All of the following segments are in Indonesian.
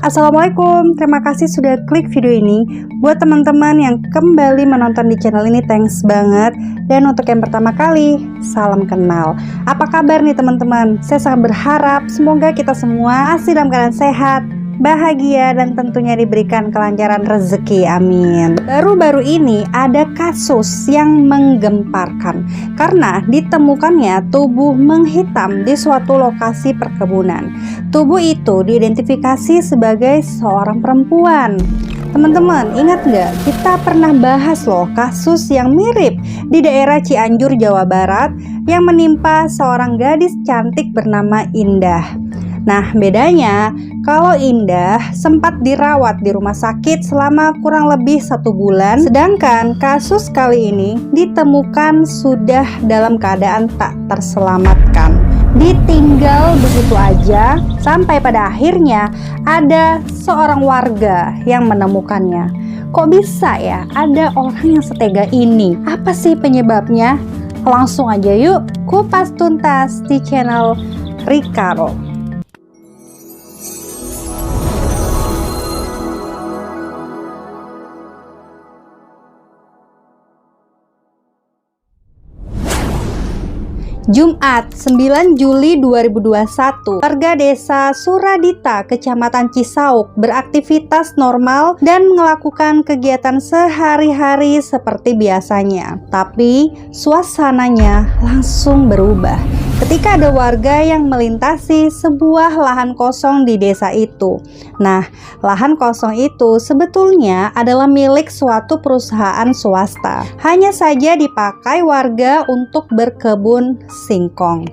Assalamualaikum, terima kasih sudah klik video ini. Buat teman-teman yang kembali menonton di channel ini, thanks banget. Dan untuk yang pertama kali, salam kenal. Apa kabar nih teman-teman? Saya sangat berharap semoga kita semua masih dalam keadaan sehat, bahagia, dan tentunya diberikan kelancaran rezeki, amin. Baru-baru ini ada kasus yang menggemparkan karena ditemukannya tubuh menghitam di suatu lokasi perkebunan. Tubuh itu diidentifikasi sebagai seorang perempuan. Teman-teman, ingat nggak? Kita pernah bahas loh kasus yang mirip di daerah Cianjur, Jawa Barat yang menimpa seorang gadis cantik bernama Indah. Nah, bedanya kalau Indah sempat dirawat di rumah sakit selama kurang lebih 1 bulan, sedangkan kasus kali ini ditemukan sudah dalam keadaan tak terselamatkan. Ditinggal begitu aja sampai pada akhirnya ada seorang warga yang menemukannya. Kok bisa ya ada orang yang setega ini? Apa sih penyebabnya? Langsung aja yuk kupas tuntas di channel Rikaro. Jumat 9 Juli 2021, warga desa Suradita, Kecamatan Cisauk beraktivitas normal dan melakukan kegiatan sehari-hari seperti biasanya. Tapi suasananya langsung berubah ketika ada warga yang melintasi sebuah lahan kosong di desa itu. Nah, lahan kosong itu sebetulnya adalah milik suatu perusahaan swasta. Hanya saja dipakai warga untuk berkebun singkong.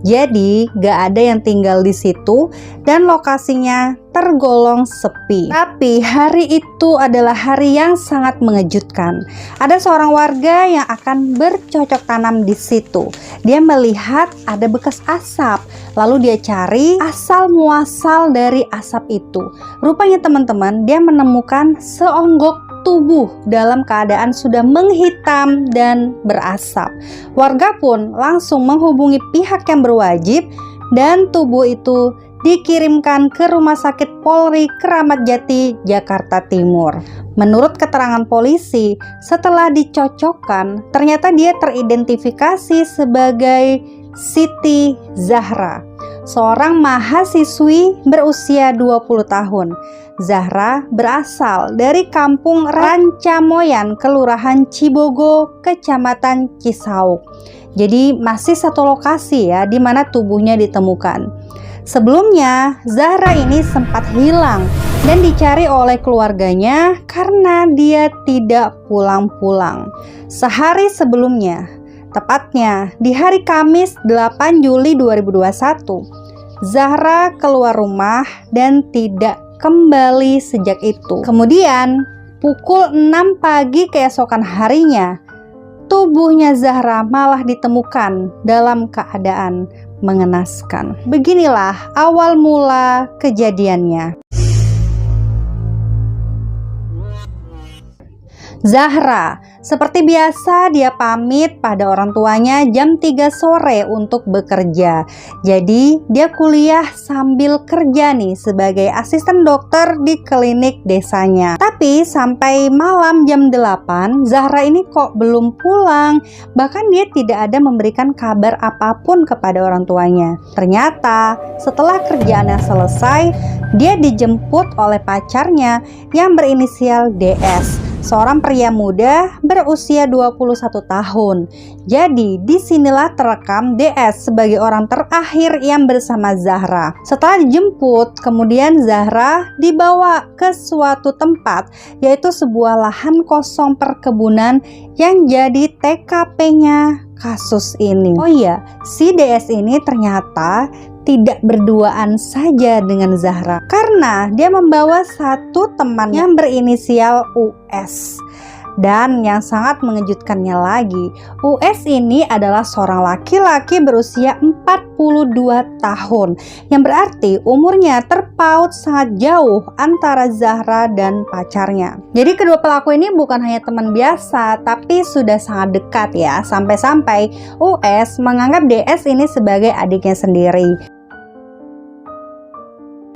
Jadi gak ada yang tinggal di situ dan lokasinya tergolong sepi. Tapi hari itu adalah hari yang sangat mengejutkan. Ada seorang warga yang akan bercocok tanam di situ. Dia melihat ada bekas asap, lalu dia cari asal muasal dari asap itu. Rupanya teman-teman, dia menemukan seonggok tubuh dalam keadaan sudah menghitam dan berasap. Warga pun langsung menghubungi pihak yang berwajib dan tubuh itu dikirimkan ke Rumah Sakit Polri Kramat Jati, Jakarta Timur. Menurut keterangan polisi, setelah dicocokkan, ternyata dia teridentifikasi sebagai Siti Zahra, seorang mahasiswi berusia 20 tahun. Zahra berasal dari kampung Rancamoyan, Kelurahan Cibogo, Kecamatan Cisauk. Jadi masih satu lokasi ya di mana tubuhnya ditemukan. Sebelumnya Zahra ini sempat hilang dan dicari oleh keluarganya karena dia tidak pulang-pulang. Sehari sebelumnya, tepatnya di hari Kamis 8 Juli 2021, Zahra keluar rumah dan tidak kembali sejak itu. Kemudian pukul 6 pagi keesokan harinya, tubuhnya Zahra malah ditemukan dalam keadaan mengenaskan. Beginilah awal mula kejadiannya. Zahra, seperti biasa dia pamit pada orang tuanya jam 3 sore untuk bekerja. Jadi dia kuliah sambil kerja nih sebagai asisten dokter di klinik desanya. Tapi sampai malam jam 8, Zahra ini kok belum pulang. Bahkan dia tidak ada memberikan kabar apapun kepada orang tuanya. Ternyata setelah kerjaannya selesai, dia dijemput oleh pacarnya yang berinisial DS, seorang pria muda berusia 21 tahun. Jadi disinilah terekam DS sebagai orang terakhir yang bersama Zahra. Setelah dijemput, kemudian Zahra dibawa ke suatu tempat, yaitu sebuah lahan kosong perkebunan yang jadi TKP-nya kasus ini. Oh iya, si DS ini ternyata tidak berduaan saja dengan Zahra karena dia membawa satu teman yang berinisial US. Dan yang sangat mengejutkannya lagi, US ini adalah seorang laki-laki berusia 42 tahun, yang berarti umurnya terpaut sangat jauh antara Zahra dan pacarnya. Jadi kedua pelaku ini bukan hanya teman biasa, tapi sudah sangat dekat ya, sampai-sampai US menganggap DS ini sebagai adiknya sendiri.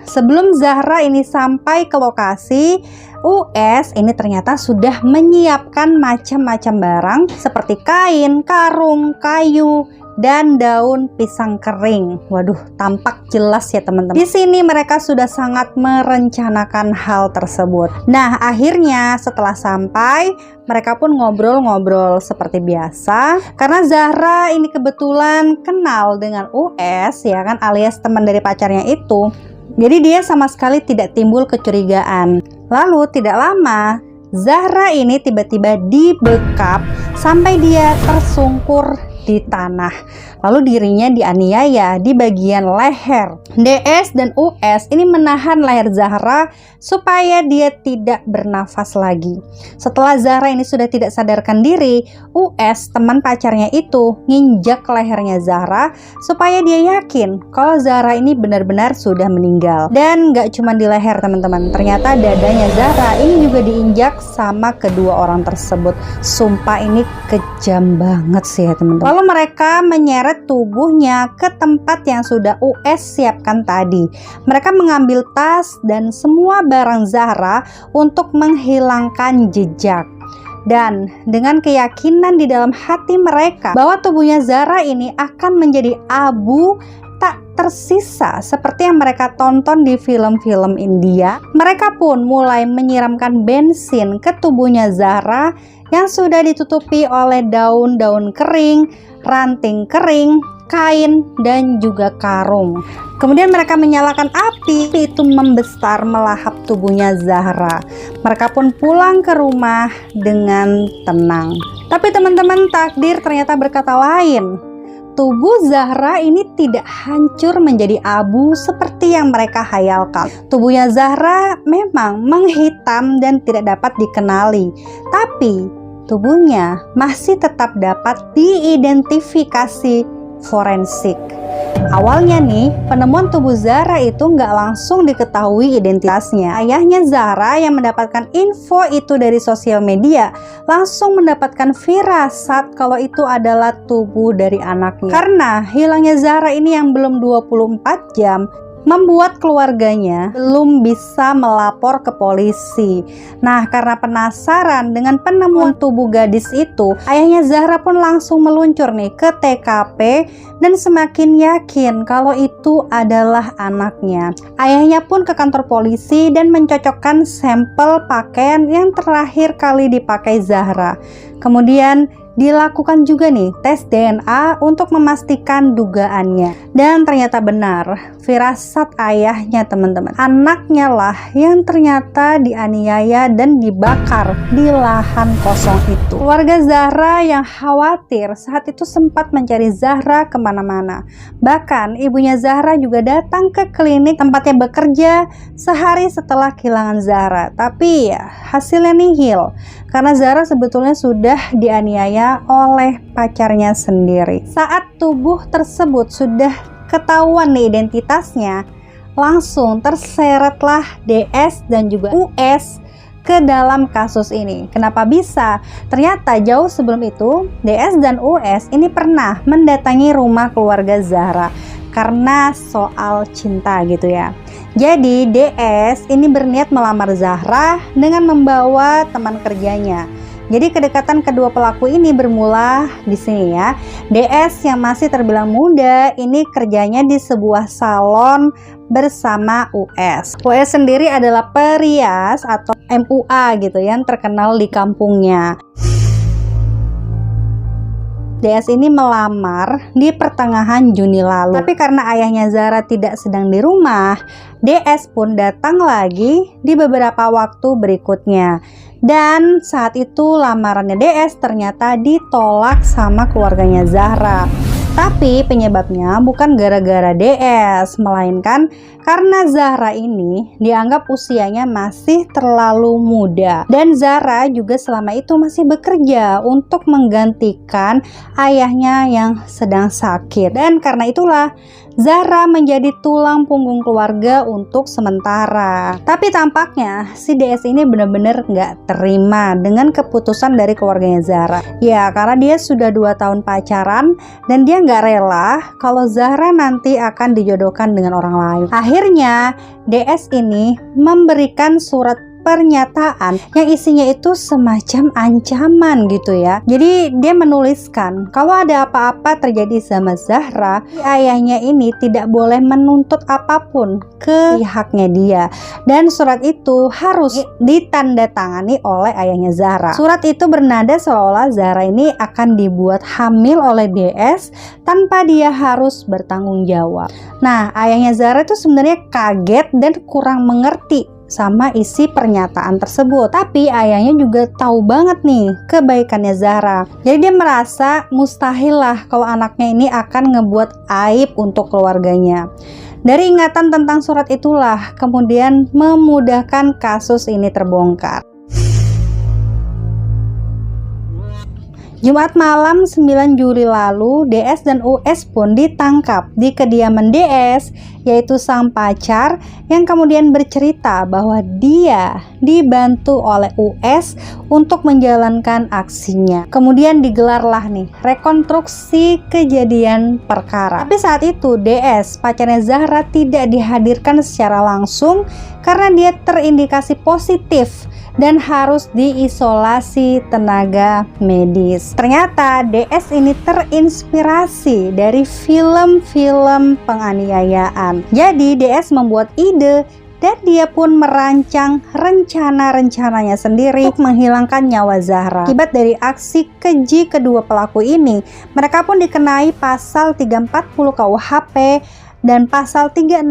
Sebelum Zahra ini sampai ke lokasi, US ini ternyata sudah menyiapkan macam-macam barang seperti kain, karung, kayu, dan daun pisang kering. Waduh, tampak jelas ya teman-teman. Di sini mereka sudah sangat merencanakan hal tersebut. Nah, akhirnya setelah sampai, mereka pun ngobrol-ngobrol seperti biasa. Karena Zahra ini kebetulan kenal dengan US, ya kan, alias teman dari pacarnya itu. Jadi dia sama sekali tidak timbul kecurigaan. Lalu tidak lama, Zahra ini tiba-tiba dibekap sampai dia tersungkur di tanah. Lalu dirinya dianiaya di bagian leher. DS dan US ini menahan leher Zahra supaya dia tidak bernafas lagi. Setelah Zahra ini sudah tidak sadarkan diri, US teman pacarnya itu nginjak lehernya Zahra supaya dia yakin kalau Zahra ini benar-benar sudah meninggal. Dan gak cuma di leher teman-teman, ternyata dadanya Zahra ini juga diinjak sama kedua orang tersebut. Sumpah ini kejam banget sih ya teman-teman. Lalu mereka menyeret tubuhnya ke tempat yang sudah US siapkan tadi. Mereka mengambil tas dan semua barang Zahra untuk menghilangkan jejak. Dan dengan keyakinan di dalam hati mereka bahwa tubuhnya Zahra ini akan menjadi abu tak tersisa seperti yang mereka tonton di film-film India, mereka pun mulai menyiramkan bensin ke tubuhnya Zahra yang sudah ditutupi oleh daun-daun kering, ranting kering, kain, dan juga karung. Kemudian mereka menyalakan api, itu membesar melahap tubuhnya Zahra. Mereka pun pulang ke rumah dengan tenang. Tapi teman-teman, takdir ternyata berkata lain. Tubuh Zahra ini tidak hancur menjadi abu seperti yang mereka hayalkan. Tubuhnya Zahra memang menghitam dan tidak dapat dikenali, tapi tubuhnya masih tetap dapat diidentifikasi forensik. Awalnya nih, penemuan tubuh Zahra itu nggak langsung diketahui identitasnya. Ayahnya Zahra yang mendapatkan info itu dari sosial media langsung mendapatkan firasat kalau itu adalah tubuh dari anaknya. Karena hilangnya Zahra ini yang belum 24 jam, membuat keluarganya belum bisa melapor ke polisi. Nah, karena penasaran dengan penemuan tubuh gadis itu, ayahnya Zahra pun langsung meluncur nih ke TKP dan semakin yakin kalau itu adalah anaknya. Ayahnya pun ke kantor polisi dan mencocokkan sampel pakaian yang terakhir kali dipakai Zahra. Kemudian dilakukan juga nih tes DNA untuk memastikan dugaannya. Dan ternyata benar, firasat ayahnya teman-teman, anaknya lah yang ternyata dianiaya dan dibakar di lahan kosong itu. Keluarga Zahra yang khawatir saat itu sempat mencari Zahra kemana-mana. Bahkan ibunya Zahra juga datang ke klinik tempatnya bekerja sehari setelah kehilangan Zahra. Tapi ya hasilnya nihil, karena Zahra sebetulnya sudah dianiaya oleh pacarnya sendiri. Saat tubuh tersebut sudah ketahuan nih identitasnya, langsung terseretlah DS dan juga US ke dalam kasus ini. Kenapa bisa? Ternyata jauh sebelum itu, DS dan US ini pernah mendatangi rumah keluarga Zahra karena soal cinta gitu ya. Jadi DS ini berniat melamar Zahra dengan membawa teman kerjanya. Jadi kedekatan kedua pelaku ini bermula di sini ya. DS yang masih terbilang muda ini kerjanya di sebuah salon bersama US. US sendiri adalah perias atau MUA gitu yang terkenal di kampungnya. DS ini melamar di pertengahan Juni lalu. Tapi karena ayahnya Zahra tidak sedang di rumah, DS pun datang lagi di beberapa waktu berikutnya. Dan saat itu lamarannya DS ternyata ditolak sama keluarganya Zahra. Tapi penyebabnya bukan gara-gara DS, melainkan karena Zahra ini dianggap usianya masih terlalu muda. Dan Zahra juga selama itu masih bekerja untuk menggantikan ayahnya yang sedang sakit. Dan karena itulah Zahra menjadi tulang punggung keluarga untuk sementara. Tapi tampaknya si DS ini benar-benar nggak terima dengan keputusan dari keluarganya Zahra. Ya, karena dia sudah 2 tahun pacaran dan dia nggak rela kalau Zahra nanti akan dijodohkan dengan orang lain. Akhirnya DS ini memberikan surat pernyataan yang isinya itu semacam ancaman gitu ya. Jadi dia menuliskan kalau ada apa-apa terjadi sama Zahra, ayahnya ini tidak boleh menuntut apapun ke pihaknya dia, dan surat itu harus ditandatangani oleh ayahnya Zahra. Surat itu bernada seolah Zahra ini akan dibuat hamil oleh DS tanpa dia harus bertanggung jawab. Nah, ayahnya Zahra itu sebenarnya kaget dan kurang mengerti sama isi pernyataan tersebut. Tapi ayahnya juga tahu banget nih kebaikannya Zahra. Jadi dia merasa mustahil lah kalau anaknya ini akan ngebuat aib untuk keluarganya. Dari ingatan tentang surat itulah kemudian memudahkan kasus ini terbongkar. Jumat malam 9 Juli lalu, DS dan US pun ditangkap di kediaman DS, yaitu sang pacar, yang kemudian bercerita bahwa dia dibantu oleh US untuk menjalankan aksinya. Kemudian digelarlah nih rekonstruksi kejadian perkara. Tapi saat itu DS, pacarnya Zahra, tidak dihadirkan secara langsung karena dia terindikasi positif dan harus diisolasi tenaga medis. Ternyata DS ini terinspirasi dari film-film penganiayaan. Jadi DS membuat ide dan dia pun merancang rencana-rencananya sendiri untuk menghilangkan nyawa Zahra. Akibat dari aksi keji kedua pelaku ini, mereka pun dikenai pasal 340 KUHP dan pasal 365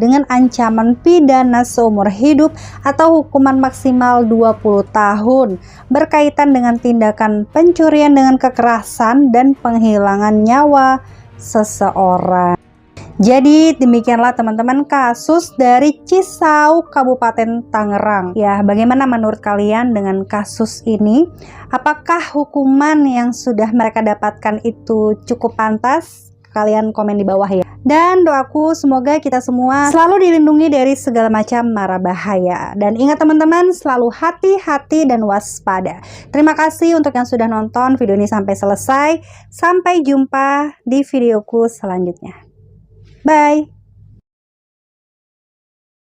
dengan ancaman pidana seumur hidup atau hukuman maksimal 20 tahun berkaitan dengan tindakan pencurian dengan kekerasan dan penghilangan nyawa seseorang. Jadi demikianlah teman-teman kasus dari Cisauk, Kabupaten Tangerang. Ya, bagaimana menurut kalian dengan kasus ini? Apakah hukuman yang sudah mereka dapatkan itu cukup pantas? Kalian komen di bawah ya. Dan doaku semoga kita semua selalu dilindungi dari segala macam mara bahaya. Dan ingat teman-teman, selalu hati-hati dan waspada. Terima kasih untuk yang sudah nonton video ini sampai selesai. Sampai jumpa di videoku selanjutnya. Bye.